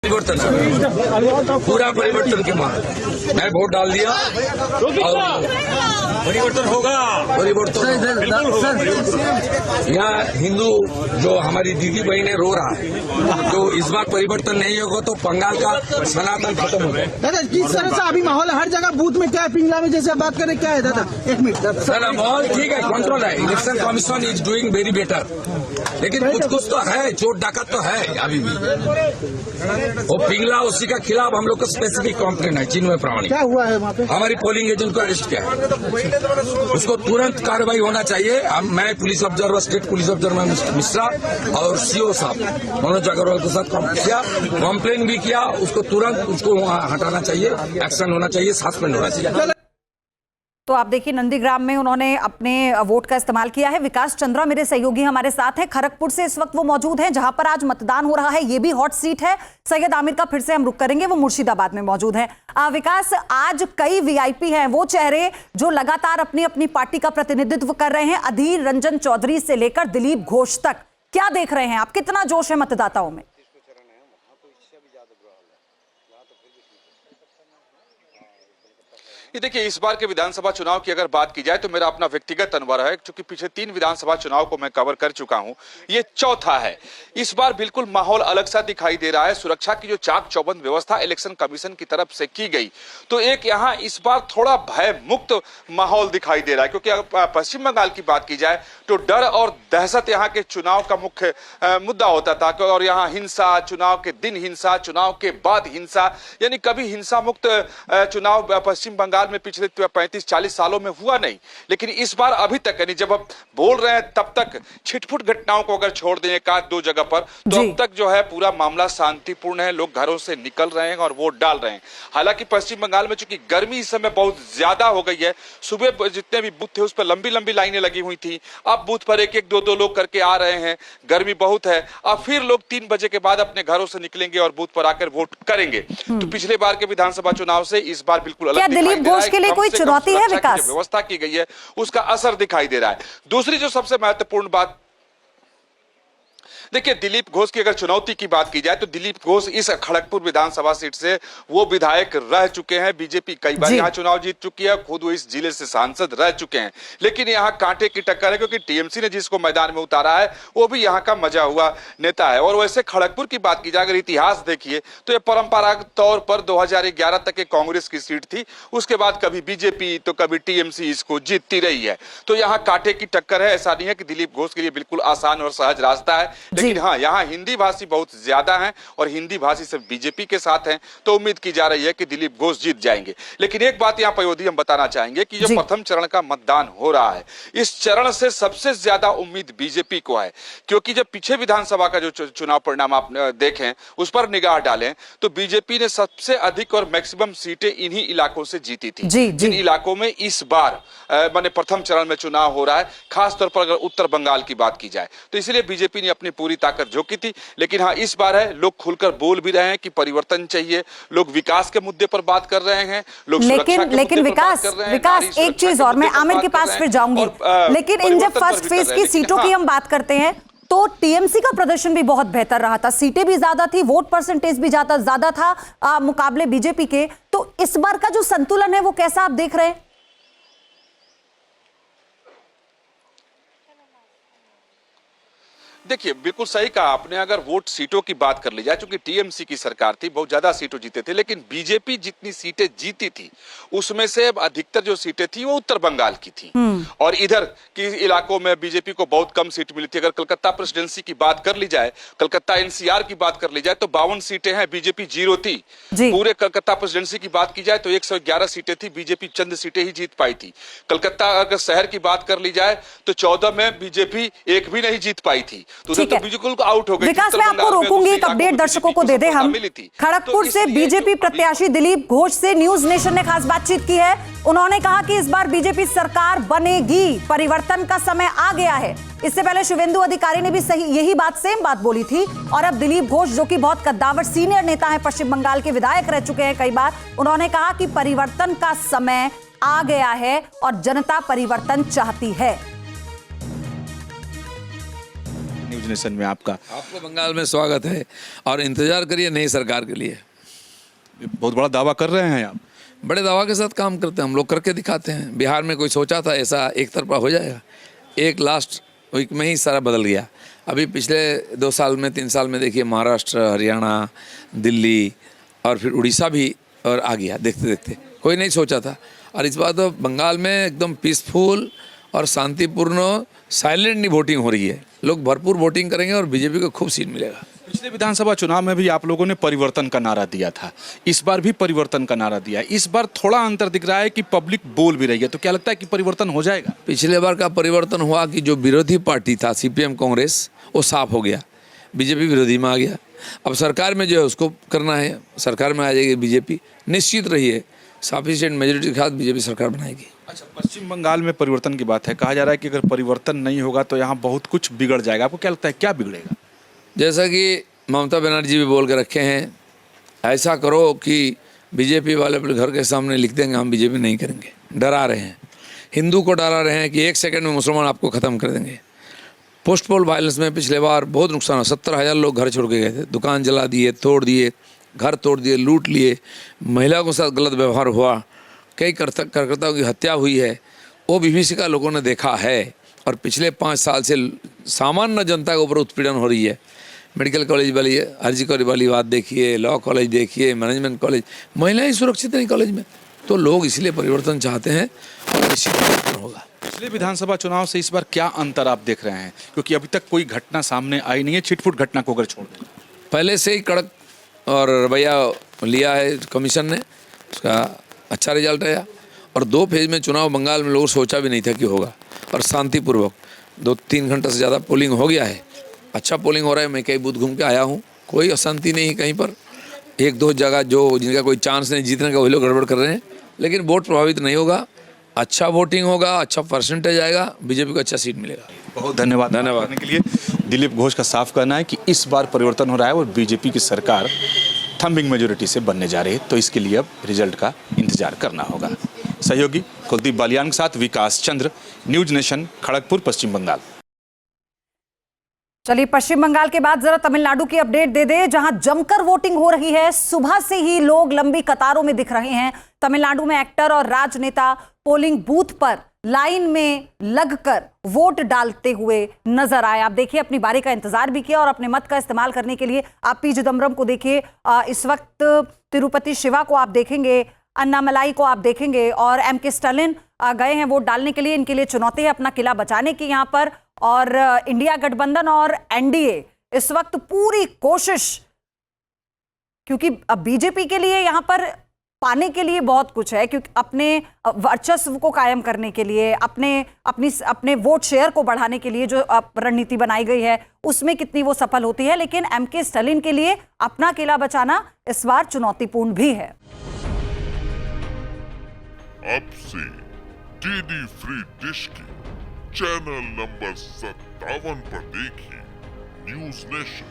परिवर्तन, पूरा परिवर्तन के मार मैं वोट डाल दिया और परिवर्तन होगा, यहाँ हिंदू जो हमारी दीदी बहनें रो रहा है, तो इस बार परिवर्तन नहीं होगा तो बंगाल का सनातन खत्म हो जाएगा। दादा किस तरह से अभी माहौल हर जगह बूथ में क्या है, पिंगला में जैसे बात करें क्या है दादा? एक मिनट सर, माहौल ठीक है, कंट्रोल है, election commission is doing very better, लेकिन कुछ तो है, चोट डाकत तो है अभी भी। वो पिंगला उसी का खिलाफ हम लोग का स्पेसिफिक कंप्लेंट है। चिन्मय प्रामाणिक क्या हुआ है वहाँ पे? हमारी पोलिंग एजेंट को अरेस्ट किया है, उसको तुरंत कार्रवाई होना चाहिए। मैं police observer, state police observer Mishra और सीओ साहब मनोज अग्रवाल के साथ कंप्लेन भी किया, उसको तुरंत उसको वहाँ हटाना चाहिए, एक्शन होना चाहिए, सस्पेंड होना चाहिए। तो आप देखिए नंदीग्राम में उन्होंने अपने वोट का इस्तेमाल किया है। विकास चंद्रा मेरे सहयोगी हमारे साथ हैं, खड़गपुर से इस वक्त वो मौजूद हैं जहां पर आज मतदान हो रहा है। ये भी हॉट सीट है। सैयद आमिर का फिर से हम रुख करेंगे, वो मुर्शिदाबाद में मौजूद हैं। विकास, आज कई वीआईपी हैं वो चेहरे जो लगातार अपनी अपनी पार्टी का प्रतिनिधित्व कर रहे हैं, अधीर रंजन चौधरी से लेकर दिलीप घोष तक। क्या देख रहे हैं आप, कितना जोश है मतदाताओं में? ये देखिए, इस बार के विधानसभा चुनाव की अगर बात की जाए तो मेरा अपना व्यक्तिगत अनुभव है, क्योंकि पिछले 3 विधानसभा चुनाव को मैं कवर कर चुका हूं, ये चौथा है। इस बार बिल्कुल माहौल अलग सा दिखाई दे रहा है। सुरक्षा की जो चाक चौबंद व्यवस्था इलेक्शन कमीशन की तरफ से की गई, तो एक यहाँ इस बार थोड़ा भय मुक्त माहौल दिखाई दे रहा है, क्योंकि अगर पश्चिम बंगाल की बात की जाए तो डर और दहशत यहाँ के चुनाव का मुख्य मुद्दा होता था। और यहाँ हिंसा, चुनाव के दिन हिंसा, चुनाव के बाद हिंसा, यानी कभी हिंसा मुक्त चुनाव पश्चिम बंगाल में पिछले 35-40 सालों में हुआ नहीं। लेकिन इस बार अभी तक, यानी जब अब बोल रहे हैं तब तक, छिटपुट घटनाओं को अगर छोड़ दें एक आध दो जगह पर, तो अब तक जो है पूरा मामला शांतिपूर्ण है। लोग घरों से निकल रहे हैं और वोट डाल रहे हैं। हालांकि पश्चिम बंगाल में चूंकि गर्मी इस समय बहुत ज्यादा हो गई है, सुबह जितने भी बूथ थे उस पर लंबी लंबी लाइनें लगी हुई थी। अब बूथ पर एक एक दो लोग करके आ रहे हैं। गर्मी बहुत है। अब फिर लोग 3 बजे के बाद अपने घरों से निकलेंगे और बूथ पर आकर वोट करेंगे। तो पिछले बार के विधानसभा चुनाव से इस बार बिल्कुल अलग घोष के लिए कोई चुनौती है? विकास, व्यवस्था की गई है उसका असर दिखाई दे रहा है। दूसरी जो सबसे महत्वपूर्ण बात, देखिए, दिलीप घोष की अगर चुनौती की बात की जाए तो दिलीप घोष इस खड़गपुर विधानसभा सीट से वो विधायक रह चुके हैं। बीजेपी कई बार यहाँ चुनाव जीत चुकी है, खुद वो इस जिले से सांसद रह चुके हैं। लेकिन यहाँ कांटे की टक्कर है, क्योंकि टीएमसी ने जिसको मैदान में उतारा है वो भी यहाँ का मजा हुआ नेता है। और वैसे खड़गपुर की बात की जाए, अगर इतिहास देखिए तो ये परंपरागत तौर पर 2011 तक के कांग्रेस की सीट थी। उसके बाद कभी बीजेपी तो कभी टीएमसी इसको जीतती रही है। तो यहाँ कांटे की टक्कर है। ऐसा नहीं है कि दिलीप घोष के लिए बिल्कुल आसान और सहज रास्ता है। लेकिन हाँ, यहाँ हिंदी भाषी बहुत ज्यादा हैं और हिंदी भाषी सब बीजेपी के साथ हैं, तो उम्मीद की जा रही है कि दिलीप घोष जीत जाएंगे। लेकिन एक बात यहाँ पयोधी हम बताना चाहेंगे कि जो प्रथम चरण का मतदान हो रहा है, इस चरण से सबसे ज्यादा उम्मीद बीजेपी को है। क्योंकि जब पीछे विधानसभा का जो चुनाव परिणाम आप देखें, उस पर निगाह डालें, तो बीजेपी ने सबसे अधिक और मैक्सिमम सीटें इन्हीं इलाकों से जीती थी। जिन इलाकों में इस बार माने प्रथम चरण में चुनाव हो रहा है, खासतौर पर अगर उत्तर बंगाल की बात की जाए, तो इसलिए बीजेपी ने अपनी पूरी ताकत झोंकी थी। लेकिन हाँ, इस बार है, लोग खुलकर बोल भी रहे हैं कि परिवर्तन चाहिए। लोग विकास के मुद्दे पर बात कर रहे हैं, लोग लेकिन विकास एक चीज और, मैं आमिर के पास फिर जाऊंगी। लेकिन इन जब फर्स्ट फेज की सीटों की हम बात करते हैं तो टीएमसी का प्रदर्शन भी बहुत बेहतर रहा था, सीटें भी ज्यादा थी, वोट परसेंटेज भी ज्यादा था मुकाबले बीजेपी के। तो इस बार का जो संतुलन है वो कैसा आप देख रहे हैं? देखिए, बिल्कुल सही कहा आपने। अगर वोट सीटों की बात कर ली जाए, क्योंकि टीएमसी की सरकार थी, बहुत ज्यादा सीटों जीते थे, लेकिन बीजेपी जितनी सीटें जीती थी उसमें से अधिकतर जो सीटें थी वो उत्तर बंगाल की थी। और इधर के इलाकों में बीजेपी को बहुत कम सीट मिली थी। अगर कलकत्ता प्रेसिडेंसी की बात कर ली जाए, कलकत्ता एनसीआर की बात कर ली जाए, तो 52 सीटें हैं, बीजेपी 0 थी। पूरे कलकत्ता प्रेसिडेंसी की बात की जाए तो 111 सीटें थी, बीजेपी चंद सीटें ही जीत पाई थी। कलकत्ता अगर शहर की बात कर ली जाए तो 14 में बीजेपी एक भी नहीं जीत पाई थी। ठीक है, आउट हो गई। विकास, मैं आपको रोकूंगी, एक अपडेट दर्शकों को दे दे हम। खड़गपुर से बीजेपी प्रत्याशी दिलीप घोष से न्यूज नेशन ने खास बातचीत की है। उन्होंने कहा कि इस बार बीजेपी सरकार बनेगी, परिवर्तन का समय आ गया है। इससे पहले शुवेंदु अधिकारी ने भी यही बात, सेम बात बोली थी। और अब दिलीप घोष, जो कि बहुत कद्दावर सीनियर नेता है, पश्चिम बंगाल के विधायक रह चुके हैं कई बार, उन्होंने कहा कि परिवर्तन का समय आ गया है और जनता परिवर्तन चाहती है। न्यूज नेशन में आपका। आपको बंगाल में स्वागत है और इंतजार करिए नई सरकार के लिए। बहुत बड़ा दावा कर रहे हैं आप। बड़े दावा के साथ काम करते हैं हम लोग, करके दिखाते हैं। बिहार में कोई सोचा था ऐसा एक तरफा हो जाएगा? एक लास्ट वीक में ही सारा बदल गया। अभी पिछले 2 साल में 3 साल में देखिए महाराष्ट्र, हरियाणा, दिल्ली और फिर उड़ीसा भी और आ गया देखते देखते। कोई नहीं सोचा था। और इस बार तो बंगाल में एकदम पीसफुल और शांतिपूर्ण साइलेंटली वोटिंग हो रही है। लोग भरपूर वोटिंग करेंगे और बीजेपी को खूब सीट मिलेगा। पिछले विधानसभा चुनाव में भी आप लोगों ने परिवर्तन का नारा दिया था, इस बार भी परिवर्तन का नारा दिया। इस बार थोड़ा अंतर दिख रहा है कि पब्लिक बोल भी रही है, तो क्या लगता है कि परिवर्तन हो जाएगा? पिछले बार का परिवर्तन हुआ कि जो विरोधी पार्टी था सीपीएम कांग्रेस, वो साफ हो गया, बीजेपी विरोधी में आ गया। अब सरकार में जो है उसको करना है, सरकार में आ जाएगी बीजेपी, निश्चित रहिए सफिशिएंट मेजोरिटी के साथ बीजेपी सरकार बनाएगी। अच्छा, पश्चिम बंगाल में परिवर्तन की बात है, कहा जा रहा है कि अगर परिवर्तन नहीं होगा तो यहाँ बहुत कुछ बिगड़ जाएगा। आपको क्या लगता है क्या बिगड़ेगा? जैसा कि ममता बनर्जी भी बोल के रखे हैं, ऐसा करो कि बीजेपी वाले अपने घर के सामने लिख देंगे हम बीजेपी नहीं करेंगे। डरा रहे हैं, हिंदू को डरा रहे हैं कि 1 सेकंड में मुसलमान आपको ख़त्म कर देंगे। पोस्ट पोल वायलेंस में पिछले बार बहुत नुकसान हुआ, 70,000 लोग घर छोड़ के गए थे, दुकान जला दिए, तोड़ दिए, घर तोड़ दिए, लूट लिए, महिला के साथ गलत व्यवहार हुआ, कई कार्यकर्ताओं की हत्या हुई है। वो बीबीसी का लोगों ने देखा है। और पिछले 5 साल से सामान्य जनता के ऊपर उत्पीड़न हो रही है। मेडिकल कॉलेज वाली, अर्जी वाली बात देखिए, लॉ कॉलेज देखिए, मैनेजमेंट कॉलेज, महिलाएं सुरक्षित नहीं कॉलेज में। तो लोग इसलिए परिवर्तन चाहते हैं और निश्चित परिवर्तन होगा। पिछले विधानसभा चुनाव से इस बार क्या अंतर आप देख रहे हैं? क्योंकि अभी तक कोई घटना सामने आई नहीं है, छिटपुट घटना को अगर छोड़ दें। पहले से ही कड़क और रवैया लिया है कमीशन ने, उसका अच्छा रिजल्ट आया। और 2 फेज में चुनाव बंगाल में लोग सोचा भी नहीं था कि होगा, और शांतिपूर्वक 2-3 घंटे से ज़्यादा पोलिंग हो गया है। अच्छा पोलिंग हो रहा है। मैं कई बूथ घूम के आया हूँ, कोई अशांति नहीं है कहीं पर। 1-2 जगह जो जिनका कोई चांस नहीं जीतने का वही लोग गड़बड़ कर रहे हैं, लेकिन वोट प्रभावित नहीं होगा। अच्छा वोटिंग होगा, अच्छा परसेंटेज आएगा, बीजेपी को अच्छा सीट मिलेगा। बहुत धन्यवाद करने के लिए। दिलीप घोष का साफ कहना है कि इस बार परिवर्तन हो रहा है और बीजेपी की सरकार थंबिंग मेजोरिटी से बनने जा रही है, तो इसके लिए अब रिजल्ट का इंतजार करना होगा। सहयोगी कुलदीप बालियान के साथ विकास चंद्र, न्यूज नेशन, खड़गपुर, पश्चिम बंगाल। चलिए पश्चिम बंगाल के बाद जरा तमिलनाडु की अपडेट दे दे, जहां जमकर वोटिंग हो रही है। सुबह से ही लोग लंबी कतारों में दिख रहे हैं। तमिलनाडु में एक्टर और राजनेता पोलिंग बूथ पर लाइन में लगकर वोट डालते हुए नजर आए। आप देखिए, अपनी बारी का इंतजार भी किया और अपने मत का इस्तेमाल करने के लिए आप पी चिदम्बरम को देखिए, इस वक्त तिरुपति शिवा को आप देखेंगे, अन्नामलाई को आप देखेंगे, और एमके स्टालिन गए हैं वोट डालने के लिए। इनके लिए चुनौती है अपना किला बचाने की यहाँ पर। और इंडिया गठबंधन और एनडीए इस वक्त पूरी कोशिश, क्योंकि अब बीजेपी के लिए यहाँ पर पाने के लिए बहुत कुछ है, क्योंकि अपने वर्चस्व को कायम करने के लिए, अपने वोट शेयर को बढ़ाने के लिए जो रणनीति बनाई गई है उसमें कितनी वो सफल होती है। लेकिन एमके स्टालिन के लिए अपना किला बचाना इस बार चुनौतीपूर्ण भी है। अब से डीडी फ्री डिश की चैनल नंबर 57 पर देखिए न्यूज नेशन।